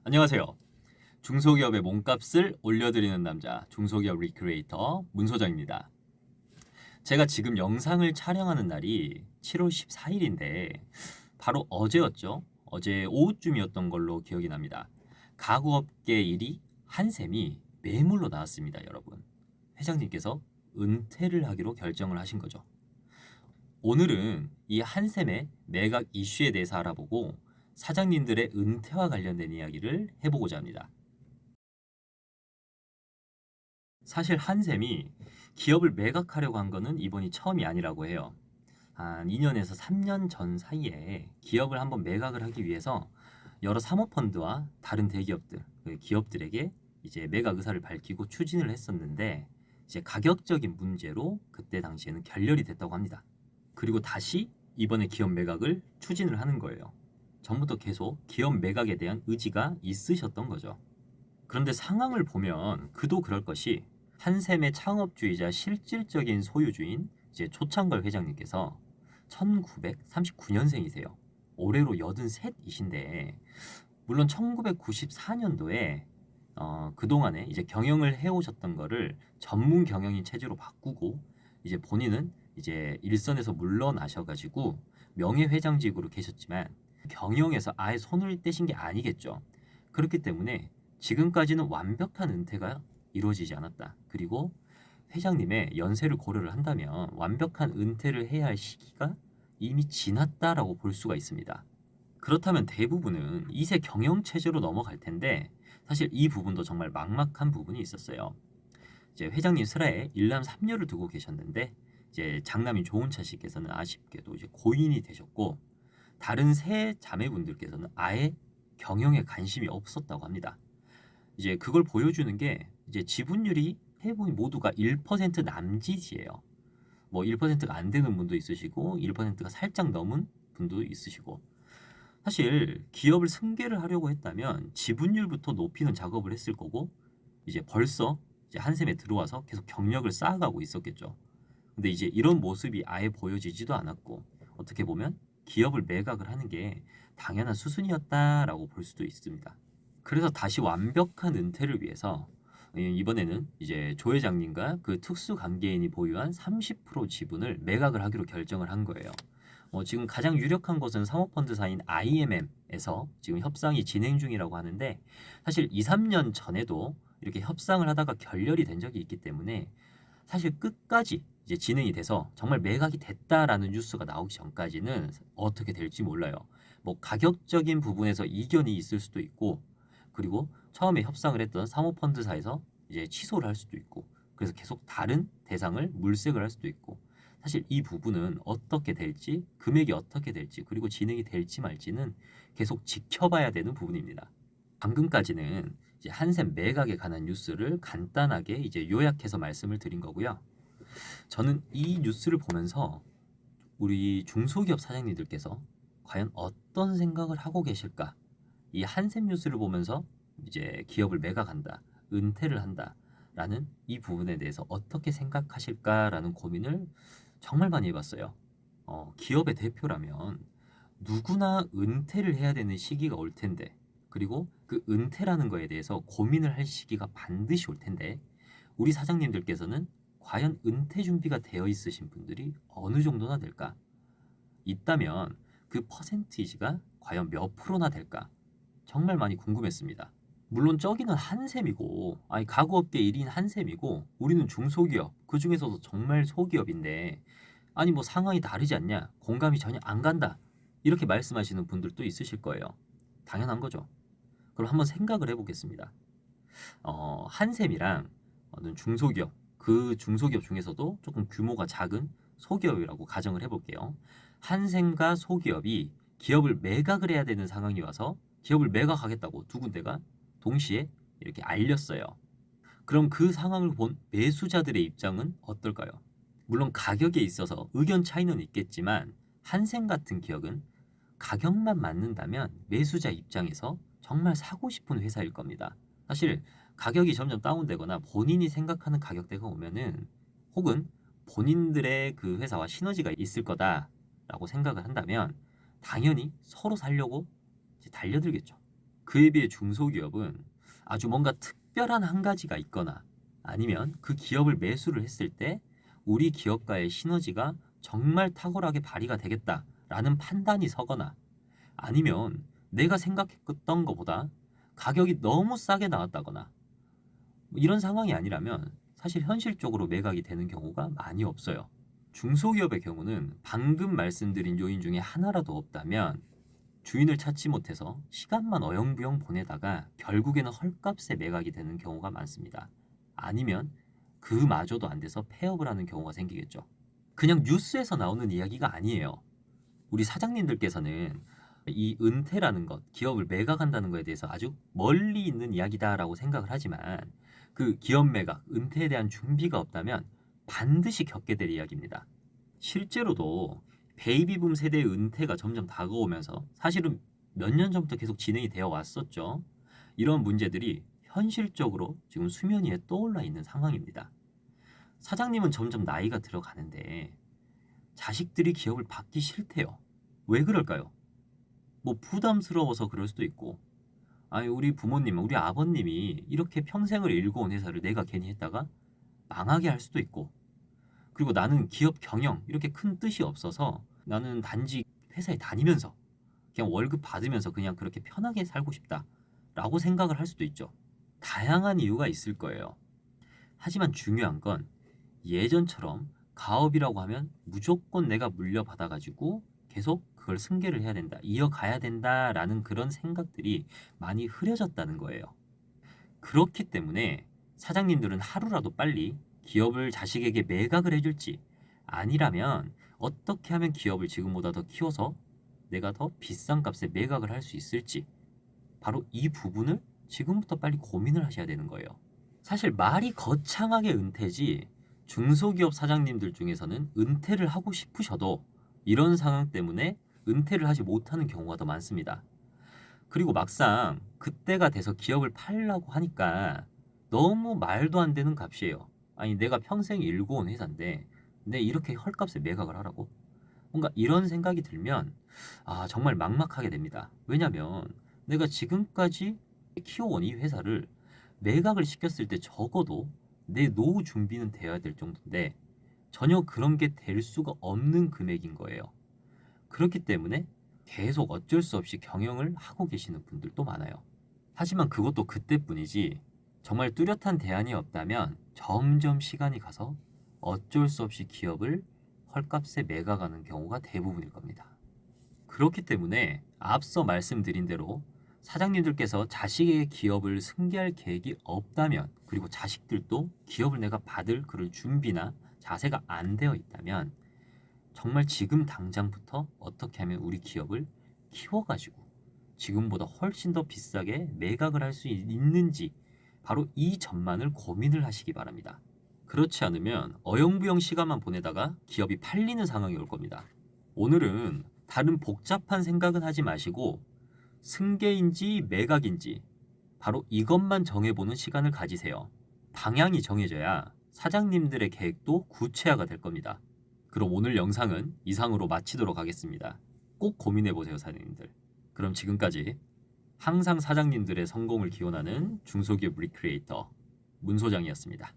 안녕하세요. 중소기업의 몸값을 올려드리는 남자, 중소기업 리크리에이터 문소장입니다. 제가 지금 영상을 촬영하는 날이 7월 14일인데 바로 어제였죠. 어제 오후쯤이었던 걸로 기억이 납니다. 가구업계 1위 한샘이 매물로 나왔습니다, 여러분. 회장님께서 은퇴를 하기로 결정을 하신 거죠. 오늘은 이 한샘의 매각 이슈에 대해서 알아보고 사장님들의 은퇴와 관련된 이야기를 해보고자 합니다. 사실 한샘이 기업을 매각하려고 한 거는 이번이 처음이 아니라고 해요. 한 2년에서 3년 전 사이에 기업을 한번 매각을 하기 위해서 여러 사모펀드와 다른 대기업들, 그 기업들에게 이제 매각 의사를 밝히고 추진을 했었는데 이제 가격적인 문제로 그때 당시에는 결렬이 됐다고 합니다. 그리고 다시 이번에 기업 매각을 추진을 하는 거예요. 전부터 계속 기업 매각에 대한 의지가 있으셨던 거죠. 그런데 상황을 보면 그도 그럴 것이 한샘의 창업주이자 실질적인 소유주인 이제 초창걸 회장님께서 1939년생이세요. 올해로 83이신데 물론 1994년도에 그동안에 이제 경영을 해오셨던 거를 전문 경영인 체제로 바꾸고 이제 본인은 이제 일선에서 물러나셔가지고 명예회장직으로 계셨지만 경영에서 아예 손을 떼신 게 아니겠죠. 그렇기 때문에 지금까지는 완벽한 은퇴가 이루어지지 않았다. 그리고 회장님의 연세를 고려를 한다면 완벽한 은퇴를 해야 할 시기가 이미 지났다라고 볼 수가 있습니다. 그렇다면 대부분은 2세 경영 체제로 넘어갈 텐데 사실 이 부분도 정말 막막한 부분이 있었어요. 이제 회장님 슬하에 일남 3녀를 두고 계셨는데 이제 장남인 조은차 씨께서는 아쉽게도 이제 고인이 되셨고 다른 세 자매분들께서는 아예 경영에 관심이 없었다고 합니다. 이제 그걸 보여주는 게 이제 지분율이 해보니 모두가 1% 남짓이에요. 뭐 1%가 안 되는 분도 있으시고 1%가 살짝 넘은 분도 있으시고 사실 기업을 승계를 하려고 했다면 지분율부터 높이는 작업을 했을 거고 이제 벌써 이제 한샘에 들어와서 계속 경력을 쌓아가고 있었겠죠. 근데 이제 이런 모습이 아예 보여지지도 않았고 어떻게 보면 기업을 매각을 하는 게 당연한 수순이었다라고 볼 수도 있습니다. 그래서 다시 완벽한 은퇴를 위해서 이번에는 이제 조 회장님과 그 특수 관계인이 보유한 30% 지분을 매각을 하기로 결정을 한 거예요. 지금 가장 유력한 곳은 사모펀드사인 IMM에서 지금 협상이 진행 중이라고 하는데 사실 2, 3년 전에도 이렇게 협상을 하다가 결렬이 된 적이 있기 때문에 사실 끝까지 이제 진행이 돼서 정말 매각이 됐다라는 뉴스가 나오기 전까지는 어떻게 될지 몰라요. 뭐 가격적인 부분에서 이견이 있을 수도 있고 그리고 처음에 협상을 했던 사모펀드사에서 이제 취소를 할 수도 있고 그래서 계속 다른 대상을 물색을 할 수도 있고 사실 이 부분은 어떻게 될지 금액이 어떻게 될지 그리고 진행이 될지 말지는 계속 지켜봐야 되는 부분입니다. 방금까지는 이제 한샘 매각에 관한 뉴스를 간단하게 이제 요약해서 말씀을 드린 거고요. 저는 이 뉴스를 보면서 우리 중소기업 사장님들께서 과연 어떤 생각을 하고 계실까? 이 한샘 뉴스를 보면서 이제 기업을 매각한다, 은퇴를 한다라는 이 부분에 대해서 어떻게 생각하실까라는 고민을 정말 많이 해봤어요. 기업의 대표라면 누구나 은퇴를 해야 되는 시기가 올 텐데, 그리고 그 은퇴라는 거에 대해서 고민을 할 시기가 반드시 올 텐데, 우리 사장님들께서는 과연 은퇴 준비가 되어 있으신 분들이 어느 정도나 될까? 있다면 그 퍼센티지가 과연 몇 프로나 될까? 정말 많이 궁금했습니다. 물론 저기는 한샘이고, 아니 가구업계 1인 한샘이고, 우리는 중소기업, 그 중에서도 정말 소기업인데, 아니 뭐 상황이 다르지 않냐? 공감이 전혀 안 간다. 이렇게 말씀하시는 분들도 있으실 거예요. 당연한 거죠. 그럼 한번 생각을 해보겠습니다. 한샘이랑 어떤 중소기업, 그 중소기업 중에서도 조금 규모가 작은 소기업이라고 가정을 해볼게요. 한샘과 소기업이 기업을 매각을 해야 되는 상황이 와서 기업을 매각하겠다고 두 군데가 동시에 이렇게 알렸어요. 그럼 그 상황을 본 매수자들의 입장은 어떨까요? 물론 가격에 있어서 의견 차이는 있겠지만 한샘 같은 기업은 가격만 맞는다면 매수자 입장에서 정말 사고 싶은 회사일 겁니다. 사실 가격이 점점 다운되거나 본인이 생각하는 가격대가 오면은 혹은 본인들의 그 회사와 시너지가 있을 거다라고 생각을 한다면 당연히 서로 살려고 이제 달려들겠죠. 그에 비해 중소기업은 아주 뭔가 특별한 한 가지가 있거나 아니면 그 기업을 매수를 했을 때 우리 기업과의 시너지가 정말 탁월하게 발휘가 되겠다라는 판단이 서거나 아니면 내가 생각했던 것보다 가격이 너무 싸게 나왔다거나 뭐 이런 상황이 아니라면 사실 현실적으로 매각이 되는 경우가 많이 없어요. 중소기업의 경우는 방금 말씀드린 요인 중에 하나라도 없다면 주인을 찾지 못해서 시간만 어영부영 보내다가 결국에는 헐값에 매각이 되는 경우가 많습니다. 아니면 그마저도 안 돼서 폐업을 하는 경우가 생기겠죠. 그냥 뉴스에서 나오는 이야기가 아니에요. 우리 사장님들께서는 이 은퇴라는 것, 기업을 매각한다는 것에 대해서 아주 멀리 있는 이야기다라고 생각을 하지만 그 기업 매각, 은퇴에 대한 준비가 없다면 반드시 겪게 될 이야기입니다. 실제로도 베이비붐 세대의 은퇴가 점점 다가오면서 사실은 몇 년 전부터 계속 진행이 되어 왔었죠. 이런 문제들이 현실적으로 지금 수면 위에 떠올라 있는 상황입니다. 사장님은 점점 나이가 들어가는데 자식들이 기업을 받기 싫대요. 왜 그럴까요? 뭐 부담스러워서 그럴 수도 있고, 아니 우리 부모님, 우리 아버님이 이렇게 평생을 일궈온 회사를 내가 괜히 했다가 망하게 할 수도 있고, 그리고 나는 기업 경영 이렇게 큰 뜻이 없어서 나는 단지 회사에 다니면서 그냥 월급 받으면서 그냥 그렇게 편하게 살고 싶다라고 생각을 할 수도 있죠. 다양한 이유가 있을 거예요. 하지만 중요한 건 예전처럼 가업이라고 하면 무조건 내가 물려받아가지고 계속 그걸 승계를 해야 된다, 이어가야 된다라는 그런 생각들이 많이 흐려졌다는 거예요. 그렇기 때문에 사장님들은 하루라도 빨리 기업을 자식에게 매각을 해줄지 아니라면 어떻게 하면 기업을 지금보다 더 키워서 내가 더 비싼 값에 매각을 할 수 있을지 바로 이 부분을 지금부터 빨리 고민을 하셔야 되는 거예요. 사실 말이 거창하게 은퇴지 중소기업 사장님들 중에서는 은퇴를 하고 싶으셔도 이런 상황 때문에 은퇴를 하지 못하는 경우가 더 많습니다. 그리고 막상 그때가 돼서 기업을 팔려고 하니까 너무 말도 안 되는 값이에요. 아니 내가 평생 일궈온 회사인데 내 이렇게 헐값에 매각을 하라고? 뭔가 이런 생각이 들면 정말 막막하게 됩니다. 왜냐면 내가 지금까지 키워온 이 회사를 매각을 시켰을 때 적어도 내 노후 준비는 되어야 될 정도인데 전혀 그런 게 될 수가 없는 금액인 거예요. 그렇기 때문에 계속 어쩔 수 없이 경영을 하고 계시는 분들도 많아요. 하지만 그것도 그때뿐이지 정말 뚜렷한 대안이 없다면 점점 시간이 가서 어쩔 수 없이 기업을 헐값에 매각하는 경우가 대부분일 겁니다. 그렇기 때문에 앞서 말씀드린 대로 사장님들께서 자식의 기업을 승계할 계획이 없다면 그리고 자식들도 기업을 내가 받을 그럴 준비나 자세가 안 되어 있다면 정말 지금 당장부터 어떻게 하면 우리 기업을 키워가지고 지금보다 훨씬 더 비싸게 매각을 할 수 있는지 바로 이 점만을 고민을 하시기 바랍니다. 그렇지 않으면 어영부영 시간만 보내다가 기업이 팔리는 상황이 올 겁니다. 오늘은 다른 복잡한 생각은 하지 마시고 승계인지 매각인지 바로 이것만 정해보는 시간을 가지세요. 방향이 정해져야 사장님들의 계획도 구체화가 될 겁니다. 그럼 오늘 영상은 이상으로 마치도록 하겠습니다. 꼭 고민해보세요, 사장님들. 그럼 지금까지 항상 사장님들의 성공을 기원하는 중소기업 리크리에이터 문 소장이었습니다.